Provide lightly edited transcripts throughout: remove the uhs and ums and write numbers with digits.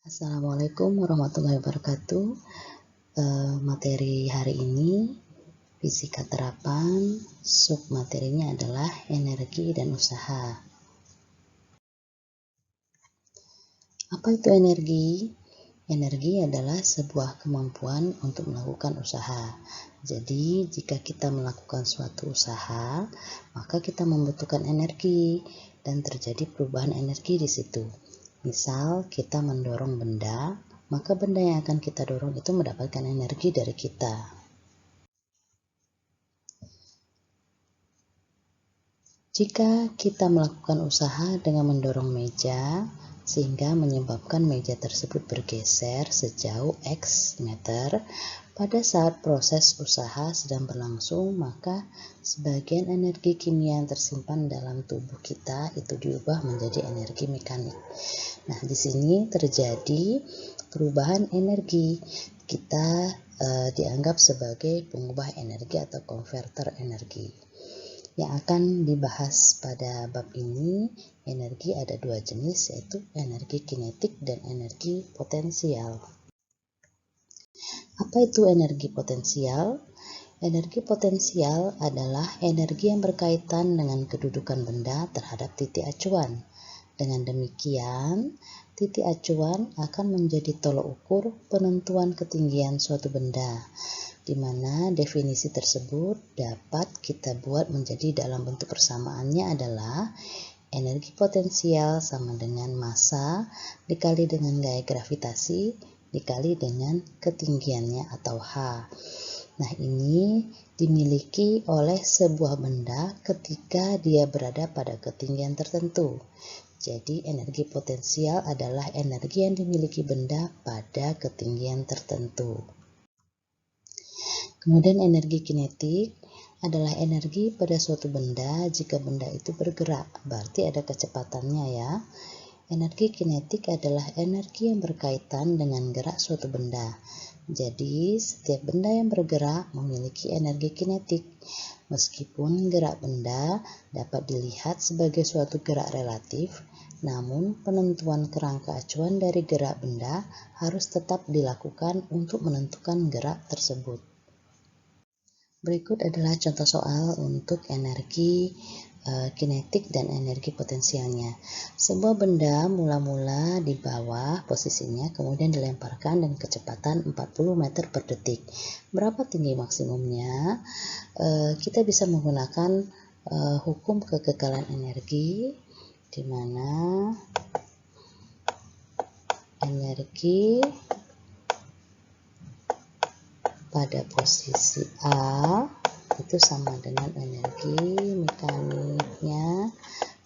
Assalamualaikum warahmatullahi wabarakatuh. Materi hari ini fisika terapan, submaterinya adalah energi dan usaha. Apa itu energi? Energi adalah sebuah kemampuan untuk melakukan usaha. Jadi, jika kita melakukan suatu usaha, maka kita membutuhkan energi dan terjadi perubahan energi di situ. Misal, kita mendorong benda, maka benda yang akan kita dorong itu mendapatkan energi dari kita. Jika kita melakukan usaha dengan mendorong meja, sehingga menyebabkan meja tersebut bergeser sejauh X meter, pada saat proses usaha sedang berlangsung, maka sebagian energi kimia yang tersimpan dalam tubuh kita itu diubah menjadi energi mekanik. Nah, di sini terjadi perubahan energi. Kita dianggap sebagai pengubah energi atau konverter energi. Yang akan dibahas pada bab ini, energi ada dua jenis, yaitu energi kinetik dan energi potensial. Apa itu energi potensial? Energi potensial adalah energi yang berkaitan dengan kedudukan benda terhadap titik acuan. Dengan demikian, titik acuan akan menjadi tolok ukur penentuan ketinggian suatu benda, di mana definisi tersebut dapat kita buat menjadi dalam bentuk persamaannya adalah energi potensial sama dengan massa dikali dengan gaya gravitasi dikali dengan ketinggiannya atau H. Nah, ini dimiliki oleh sebuah benda ketika dia berada pada ketinggian tertentu. Jadi, energi potensial adalah energi yang dimiliki benda pada ketinggian tertentu. Kemudian energi kinetik adalah energi pada suatu benda jika benda itu bergerak, berarti ada kecepatannya ya. Energi kinetik adalah energi yang berkaitan dengan gerak suatu benda. Jadi, setiap benda yang bergerak memiliki energi kinetik. Meskipun gerak benda dapat dilihat sebagai suatu gerak relatif, namun penentuan kerangka acuan dari gerak benda harus tetap dilakukan untuk menentukan gerak tersebut. Berikut adalah contoh soal untuk energi kinetik dan energi potensialnya. Sebuah benda mula-mula di bawah posisinya, kemudian dilemparkan dengan kecepatan 40 meter per detik. Berapa tinggi maksimumnya? Kita bisa menggunakan hukum kekekalan energi, di mana energi pada posisi A itu sama dengan energi mekaniknya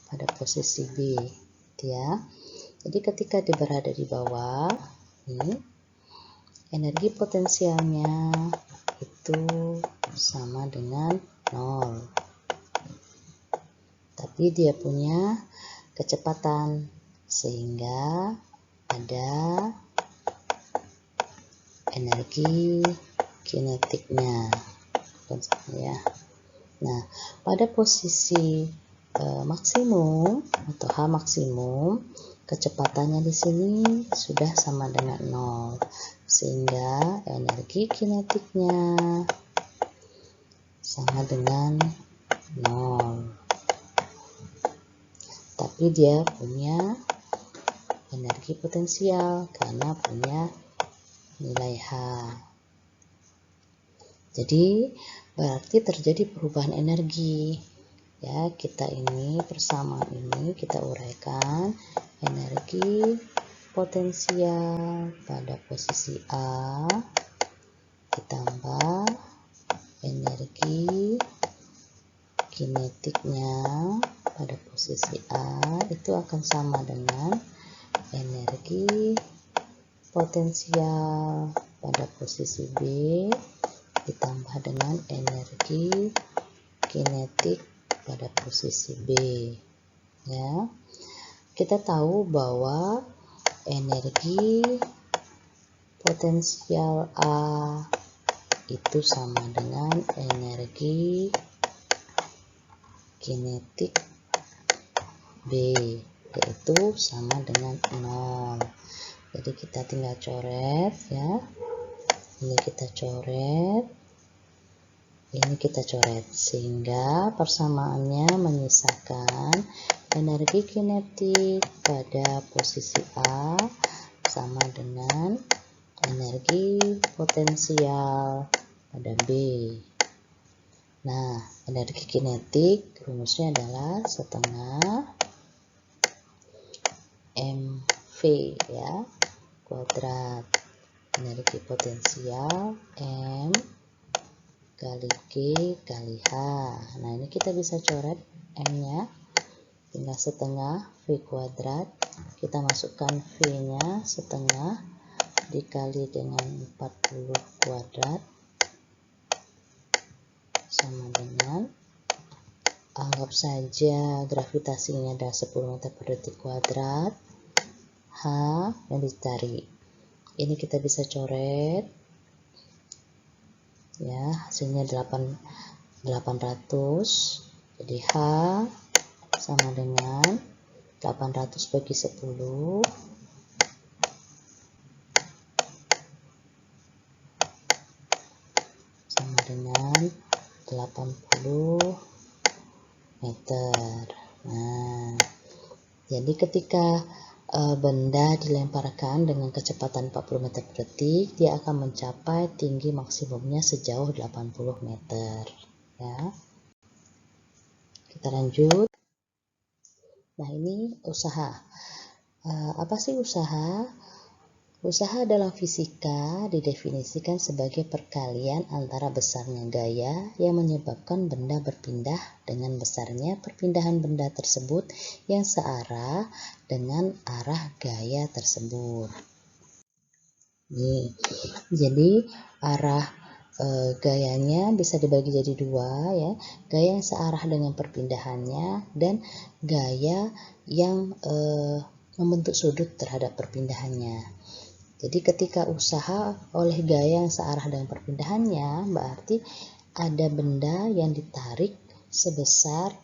pada posisi B, ya. Jadi ketika dia berada di bawah, ini energi potensialnya itu sama dengan 0. Tapi dia punya kecepatan sehingga ada energi kinetiknya, ya. Nah, pada posisi maksimum atau H maksimum, kecepatannya di sini sudah sama dengan 0, sehingga energi kinetiknya sama dengan 0. Tapi dia punya energi potensial karena punya nilai H. Jadi berarti terjadi perubahan energi. Ya, kita ini persamaan ini kita uraikan energi potensial pada posisi A ditambah energi kinetiknya pada posisi A itu akan sama dengan energi potensial pada posisi B ditambah dengan energi kinetik pada posisi B, ya. Kita tahu bahwa energi potensial A itu sama dengan energi kinetik B, yaitu sama dengan 0. Jadi kita tinggal coret ya. Ini kita coret, ini kita coret, sehingga persamaannya menyisakan energi kinetik pada posisi A sama dengan energi potensial pada B. Nah, energi kinetik rumusnya adalah setengah mv ya, kuadrat. Energi potensial M kali G kali H. Nah, ini kita bisa coret M-nya, tinggal setengah V kuadrat. Kita masukkan V-nya setengah dikali dengan 40 kuadrat sama dengan, anggap saja gravitasinya adalah 10 meter per detik kuadrat, H yang dicari. Ini kita bisa coret ya, hasilnya 800. Jadi H sama dengan 800 bagi 10 sama dengan 80 meter. Nah, jadi ketika benda dilemparkan dengan kecepatan 40 meter per detik, dia akan mencapai tinggi maksimumnya sejauh 80 meter ya. Kita lanjut. Nah, ini usaha. Apa sih usaha? Usaha dalam fisika didefinisikan sebagai perkalian antara besarnya gaya yang menyebabkan benda berpindah dengan besarnya perpindahan benda tersebut yang searah dengan arah gaya tersebut. Jadi arah gayanya bisa dibagi jadi dua ya, gaya yang searah dengan perpindahannya dan gaya yang membentuk sudut terhadap perpindahannya. Jadi ketika usaha oleh gaya yang searah dengan perpindahannya, berarti ada benda yang ditarik sebesar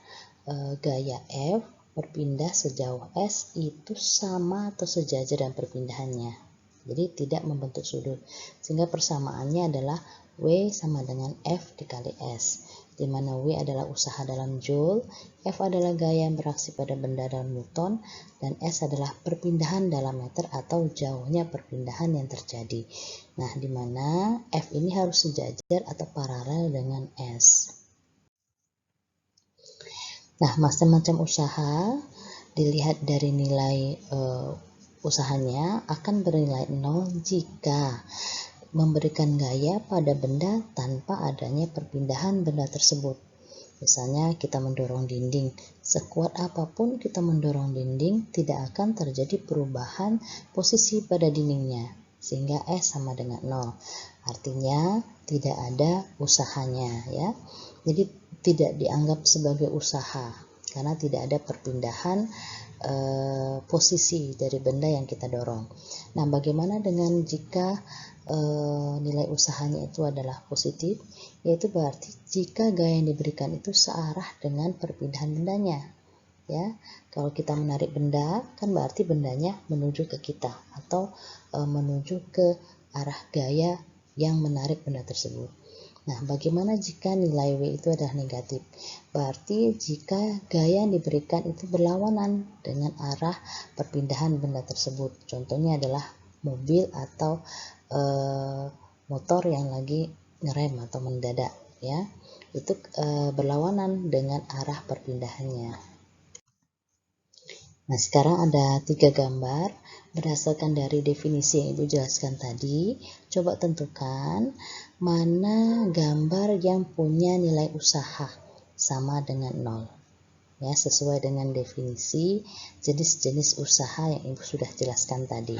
gaya F berpindah sejauh S itu sama atau sejajar dengan perpindahannya. Jadi tidak membentuk sudut. Sehingga persamaannya adalah W sama dengan F dikali S, di mana W adalah usaha dalam Joule, F adalah gaya yang beraksi pada benda dalam Newton, dan S adalah perpindahan dalam meter atau jauhnya perpindahan yang terjadi. Nah, di mana F ini harus sejajar atau paralel dengan S. Nah, macam-macam usaha dilihat dari nilai usahanya akan bernilai 0 jika memberikan gaya pada benda tanpa adanya perpindahan benda tersebut. Misalnya kita mendorong dinding, sekuat apapun kita mendorong dinding tidak akan terjadi perubahan posisi pada dindingnya, sehingga S sama dengan 0. Artinya tidak ada usahanya ya. Jadi tidak dianggap sebagai usaha karena tidak ada perpindahan posisi dari benda yang kita dorong. Nah, bagaimana dengan jika nilai usahanya itu adalah positif, yaitu berarti jika gaya yang diberikan itu searah dengan perpindahan bendanya. Ya, kalau kita menarik benda, kan berarti bendanya menuju ke kita atau menuju ke arah gaya yang menarik benda tersebut. Nah, bagaimana jika nilai W itu adalah negatif? Berarti jika gaya yang diberikan itu berlawanan dengan arah perpindahan benda tersebut. Contohnya adalah mobil atau motor yang lagi ngerem atau mendadak ya. Itu berlawanan dengan arah perpindahannya. Nah, sekarang ada 3 gambar berdasarkan dari definisi yang Ibu jelaskan tadi. Coba tentukan mana gambar yang punya nilai usaha sama dengan 0. Ya, sesuai dengan definisi jenis-jenis usaha yang Ibu sudah jelaskan tadi.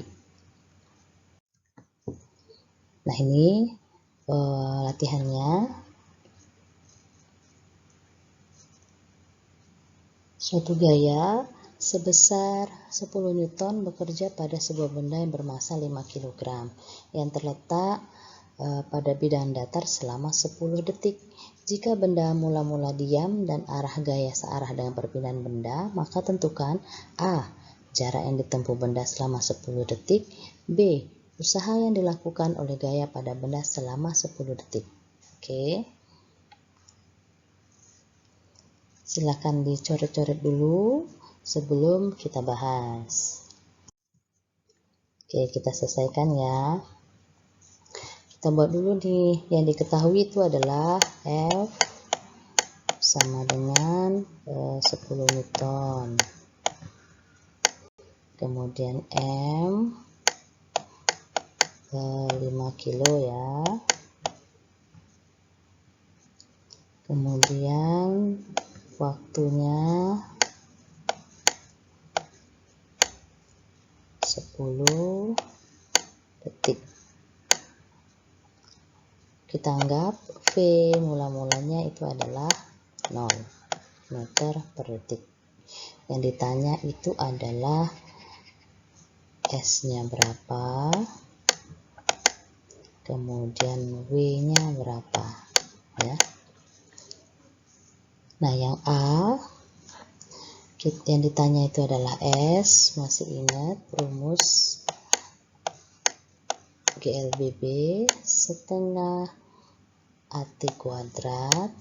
Nah, ini latihannya. Suatu gaya sebesar 10 Newton bekerja pada sebuah benda yang bermassa 5 kg yang terletak pada bidang datar selama 10 detik. Jika benda mula-mula diam dan arah gaya searah dengan perpindahan benda, maka tentukan A. Jarak yang ditempuh benda selama 10 detik, B. Usaha yang dilakukan oleh gaya pada benda selama 10 detik. Oke. Silakan dicoret-coret dulu sebelum kita bahas. Oke, kita selesaikan ya. Kita buat dulu nih, yang diketahui itu adalah F sama dengan 10 Newton. Kemudian M 5 kilo ya. Kemudian waktunya 10 detik. Kita anggap V mula-mulanya itu adalah 0 meter per detik. Yang ditanya itu adalah S-nya berapa, kemudian W-nya berapa ya. Nah, yang A yang ditanya itu adalah S, masih ingat rumus GLBB setengah AT kuadrat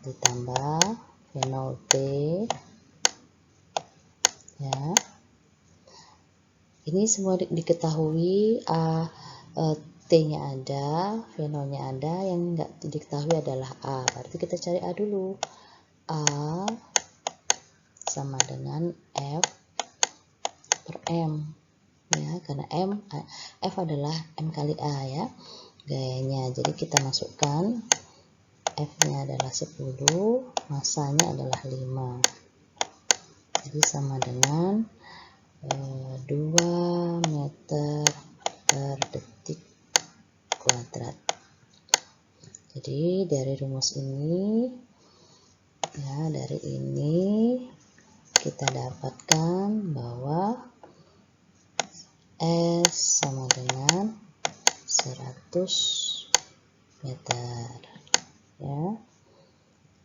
ditambah V0T ya. Ini semua diketahui, T-nya ada, V0-nya ada, yang enggak diketahui adalah A. Berarti kita cari A dulu. A sama dengan F per M ya, karena F adalah M kali A ya gayanya. Jadi kita masukkan F-nya adalah 10, masanya adalah 5. Jadi sama dengan 2 meter per detik kuadrat. Jadi dari rumus ini ya, dari ini kita dapatkan bahwa S sama dengan 100 meter ya.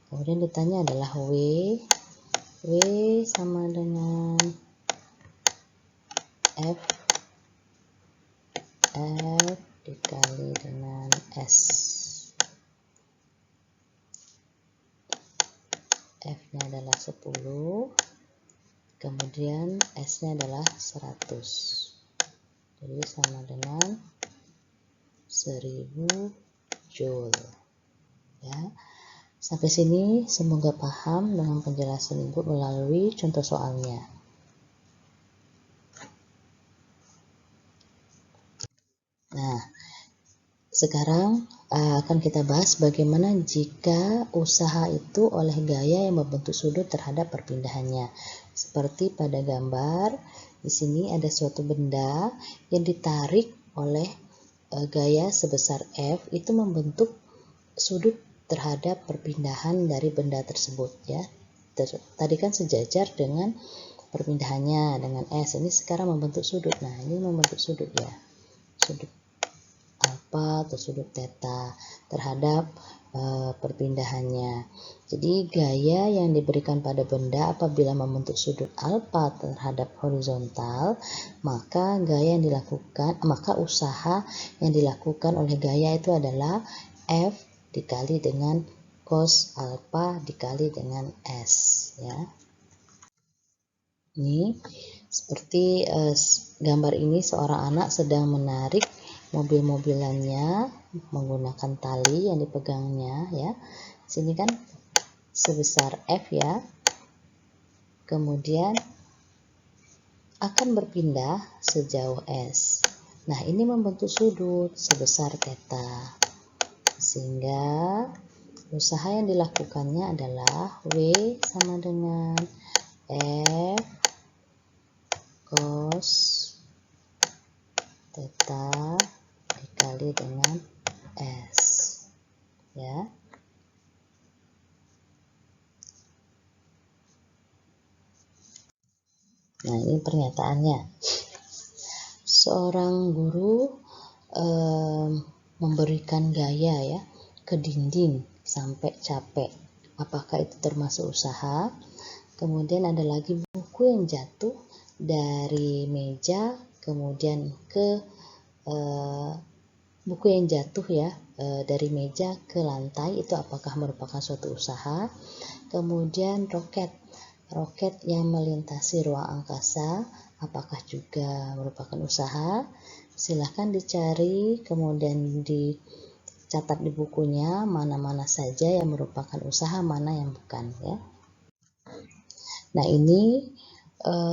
Kemudian ditanya adalah W sama dengan F dikali dengan S. F-nya adalah 10, kemudian S-nya adalah 100. Jadi sama dengan 1000 Joule. Ya. Sampai sini semoga paham dengan penjelasan Ibu melalui contoh soalnya. Nah, sekarang akan kita bahas bagaimana jika usaha itu oleh gaya yang membentuk sudut terhadap perpindahannya. Seperti pada gambar, di sini ada suatu benda yang ditarik oleh gaya sebesar F, itu membentuk sudut terhadap perpindahan dari benda tersebut ya. Tadi kan sejajar dengan perpindahannya dengan S, ini sekarang membentuk sudut. Nah, ini membentuk sudut ya. Sudut alfa atau sudut theta terhadap perpindahannya. Jadi gaya yang diberikan pada benda apabila membentuk sudut alfa terhadap horizontal, maka usaha yang dilakukan oleh gaya itu adalah F dikali dengan cos alfa dikali dengan S ya. Ini seperti gambar ini, seorang anak sedang menarik mobil-mobilannya menggunakan tali yang dipegangnya ya. Sini kan sebesar F ya. Kemudian akan berpindah sejauh S. Nah, ini membentuk sudut sebesar theta. Sehingga usaha yang dilakukannya adalah W sama dengan F cos theta dikali dengan S ya. Nah, ini pernyataannya. Seorang guru memberikan gaya ya ke dinding sampai capek. Apakah itu termasuk usaha? Kemudian ada lagi buku yang jatuh dari meja kemudian ke buku yang jatuh ya, dari meja ke lantai, itu apakah merupakan suatu usaha? Kemudian roket yang melintasi ruang angkasa, apakah juga merupakan usaha? Silahkan dicari, kemudian dicatat di bukunya mana-mana saja yang merupakan usaha, mana yang bukan ya. Nah, ini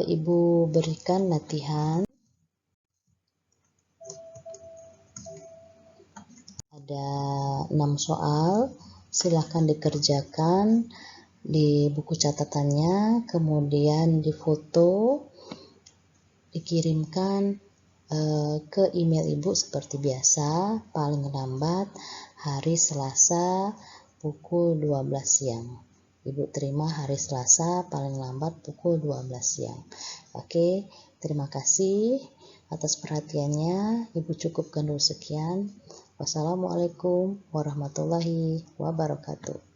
Ibu berikan latihan. Ada 6 soal, silahkan dikerjakan di buku catatannya, kemudian difoto, dikirimkan ke email Ibu seperti biasa, paling lambat hari Selasa pukul 12 siang. Ibu terima hari Selasa paling lambat pukul 12 siang. Oke, terima kasih atas perhatiannya. Ibu cukupkan dulu sekian. Wassalamualaikum warahmatullahi wabarakatuh.